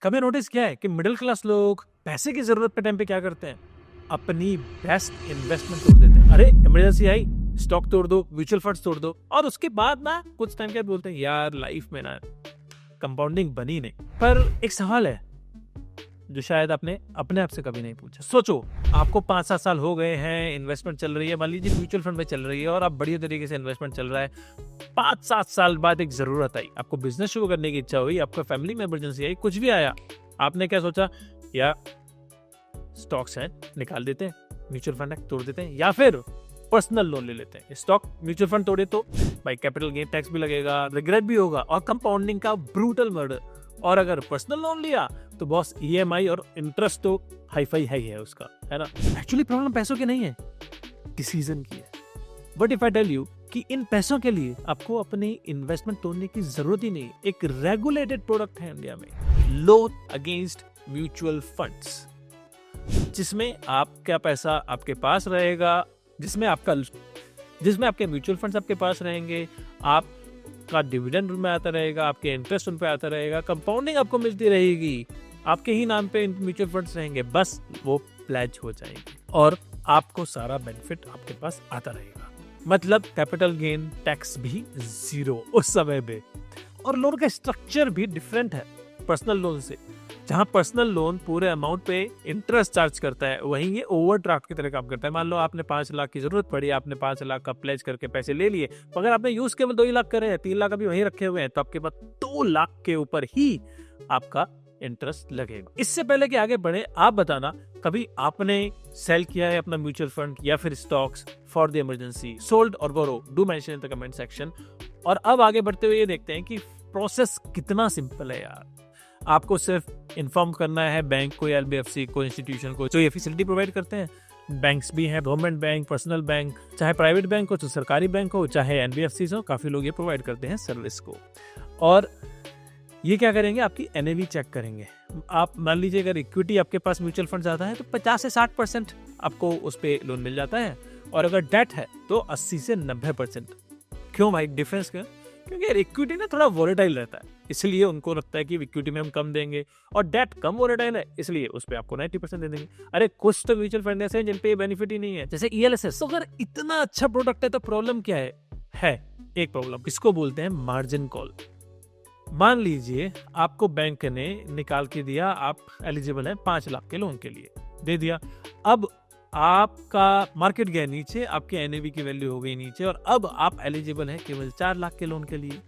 कभी नोटिस किया है कि मिडिल क्लास लोग पैसे की जरूरत पे टाइम पे क्या करते हैं? अपनी बेस्ट इन्वेस्टमेंट तोड़ देते हैं। अरे इमरजेंसी आई, स्टॉक तोड़ दो, म्यूचुअल फंड्स तोड़ दो, और उसके बाद ना कुछ टाइम के बाद बोलते हैं यार लाइफ में ना कंपाउंडिंग बनी नहीं। पर एक सवाल है जो शायद आपने अपने आप से कभी नहीं पूछा। सोचो, आपको 5-7 साल हो गए हैं, इन्वेस्टमेंट चल रही है, मान लीजिए म्यूचुअल फंड में चल रही है और आप बढ़िया तरीके से इन्वेस्टमेंट चल रहा है। 5-7 साल बाद एक जरूरत आई, आपको बिजनेस शुरू करने की इच्छा हुई, आपका फैमिली में इमरजेंसी आई, कुछ भी आया, आपने क्या सोचा? या स्टॉक्स हैं निकाल देते हैं, म्यूचुअल फंड है तोड़ देते हैं, या फिर पर्सनल लोन ले लेते हैं। स्टॉक म्यूचुअल फंड तोड़े तो भाई कैपिटल गेन टैक्स भी लगेगा, रिग्रेट भी होगा और कंपाउंडिंग का ब्रूटल मर्डर। और अगर पर्सनल लोन लिया तो बॉस ईएमआई और इंटरेस्ट तो हाई फाई हाई है उसका, है ना। एक्चुअली प्रॉब्लम पैसों की नहीं है, डिसीजन की है। But if I tell you कि इन पैसों के लिए आपको अपनी इन्वेस्टमेंट तोड़ने की जरूरत ही नहीं। एक रेगुलेटेड प्रोडक्ट है इंडिया में, लोन अगेंस्ट म्यूचुअल फंड्स, जिसमें आपका पैसा आपके पास रहेगा, जिसमें आपके म्यूचुअल फंड्स आपके पास रहेंगे, आपका डिविडेंड उनमें आता रहेगा, आपके इंटरेस्ट उन पे आता रहेगा, कंपाउंडिंग आपको मिलती रहेगी, आपके ही नाम पे म्यूचुअल फंड्स रहेंगे, बस वो प्लेज हो जाएंगे और आपको सारा बेनिफिट आपके पास आता रहेगा। मतलब कैपिटल गेन टैक्स भी जीरो उस समय पे। और लोन का स्ट्रक्चर भी डिफरेंट है पर्सनल लोन से। जहां पर्सनल लोन पूरे अमाउंट पे इंटरेस्ट चार्ज करता है, वहीं ये ओवरड्राफ्ट की तरह काम करता है। मान लो आपने 5 लाख की जरूरत पड़ी, आपने 5 लाख का प्लेज करके पैसे ले लिए, मगर आपने यूज केवल 2 ही लाख करे हैं, 3 लाख अभी वहीं रखे हुए हैं, तो आपके पास 2 लाख के ऊपर ही आपका इंटरेस्ट लगेगा। इससे पहले कि आगे बढ़े, आप बताना कभी आपने सेल किया है अपना म्यूचुअल फंड या फिर stocks for the emergency? Sold और borrow, do mention in the comment section. और अब आगे बढ़ते हुए ये देखते हैं कि प्रोसेस कितना सिंपल है यार। आपको सिर्फ इन्फॉर्म करना है बैंक को या एलबीएफसी को, इंस्टीट्यूशन को जो ये फैसिलिटी प्रोवाइड करते हैं। बैंक्स भी हैं, गवर्नमेंट बैंक, पर्सनल बैंक, चाहे प्राइवेट बैंक हो, चाहे सरकारी बैंक हो, चाहे एनबीएफसी हो, काफी लोग ये प्रोवाइड करते हैं सर्विस को। और ये क्या करेंगे? आपकी एनएवी चेक करेंगे। आप मान लीजिए अगर इक्विटी आपके पास म्यूचुअल फंड ज्यादा है तो 50 से 60% आपको उस पे लोन मिल जाता है, और अगर डेट है तो 80 से 90%। क्यों भाई, डिफरेंस क्या? क्योंकि यार इक्विटी ना थोड़ा वोलेटाइल रहता है, इसलिए उनको लगता है कि इक्विटी में हम कम देंगे, और डेट कम वोलेटाइल है इसलिए उस पे आपको 90% दे देंगे। अरे कुछ तो म्यूचुअल फंड ऐसे हैं जिन पे बेनिफिट ही नहीं है, जैसे ईएलएसएस। तो अगर इतना अच्छा प्रोडक्ट है तो प्रॉब्लम क्या है एक प्रॉब्लम, इसको बोलते हैं मार्जिन कॉल। मान लीजिए आपको बैंक ने निकाल के दिया, आप एलिजिबल हैं 5 लाख के लोन के लिए, दे दिया। अब आपका मार्केट गया नीचे, आपके एनएवी की वैल्यू हो गई नीचे, और अब आप एलिजिबल हैं केवल 4 लाख के लोन के लिए।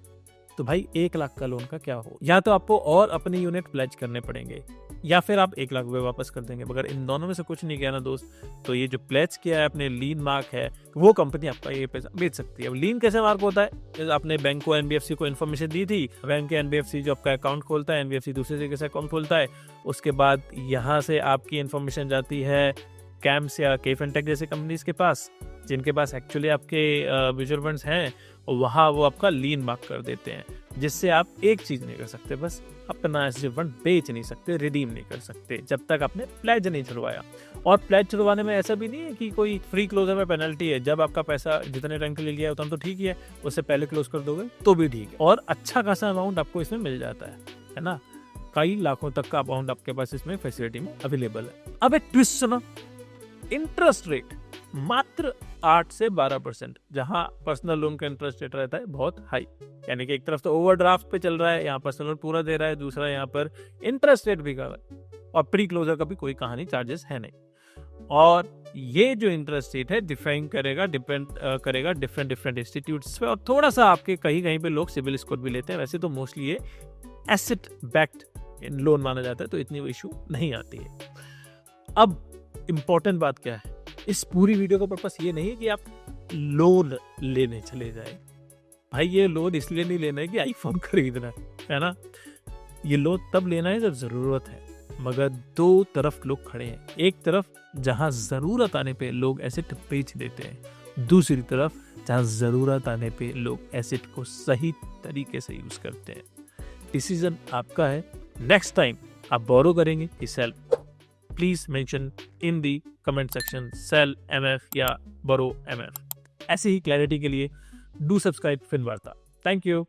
तो भाई 1 लाख का लोन का क्या हो? या तो आपको और अपने यूनिट प्लेज करने पड़ेंगे, या फिर आप 1 लाख रुपए वापस कर देंगे। मगर इन दोनों में से कुछ नहीं किया ना दोस्त, तो ये जो प्लेज किया है अपने लीन मार्क है, वो कंपनी आपका ये पैसा बेच सकती है। अब लीन कैसे मार्क होता है? आपने बैंक को, एनबीएफसी को इन्फॉर्मेशन दी थी, बैंक के एनबीएफसी जो आपका अकाउंट खोलता है, एनबीएफसी दूसरे तरीके से अकाउंट खोलता है, उसके बाद यहाँ से आपकी इन्फॉर्मेशन जाती है कैम्स या केफिनटेक जैसे कंपनीज के पास, जिनके पास एक्चुअली आपके म्यूचुअल फंड्स हैं, और वहाँ वो आपका लीन मार्क कर देते हैं, जिससे आप एक चीज नहीं कर सकते, बस अपना म्यूचुअल फंड बेच नहीं सकते, रिडीम नहीं कर सकते, जब तक आपने प्लेज नहीं छुड़वाया। और प्लेज छुड़वाने में ऐसा भी नहीं है कि कोई फ्री क्लोजर में पेनल्टी है। जब आपका पैसा जितने टाइम के लिए लिया उतना तो ठीक ही है, उससे पहले क्लोज कर दोगे तो भी ठीक है, और अच्छा खासा अमाउंट आपको इसमें मिल जाता है ना। कई लाखों तक का अमाउंट आपके पास इसमें फैसिलिटी में अवेलेबल है। अब एक ट्विस्ट सुनो, इंटरेस्ट रेट मात्र 8 से 12%, जहां पर्सनल लोन का इंटरेस्ट रेट रहता है बहुत हाई। यानी कि एक तरफ तो ओवरड्राफ्ट पे चल रहा है, यहाँ पर्सनल लोन पूरा दे रहा है, दूसरा यहाँ पर इंटरेस्ट रेट भी कर रहा है, और प्री क्लोजर का भी कोई कहानी चार्जेस है नहीं। और ये जो इंटरेस्ट रेट है डिफाइन डिपेंड करेगा डिफरेंट इंस्टीट्यूट्स पे, और थोड़ा सा आपके कहीं पे लोग सिविल स्कोर भी लेते हैं। वैसे तो मोस्टली ये एसेट बैक्ड लोन माना जाता है, तो इतनी वो इशू नहीं आती है। अब इम्पोर्टेंट बात क्या है, इस पूरी वीडियो का पर्पस ये नहीं है कि आप लोन लेने चले जाए। भाई ये लोन इसलिए नहीं लेना है कि आईफोन खरीदना है ना। ये लोन तब लेना है जब जरूरत है। मगर 2 तरफ लोग खड़े हैं, एक तरफ जहां जरूरत आने पे लोग एसेट बेच देते हैं, दूसरी तरफ जहां जरूरत आने पे लोग एसेट को सही तरीके से यूज करते हैं। डिसीजन आपका है। नेक्स्ट टाइम आप बोरो करेंगे कि sell, please mention in the comment section sell MF या बोरो एमएफ। ऐसे ही क्लैरिटी के लिए do subscribe Finvarta. Thank you.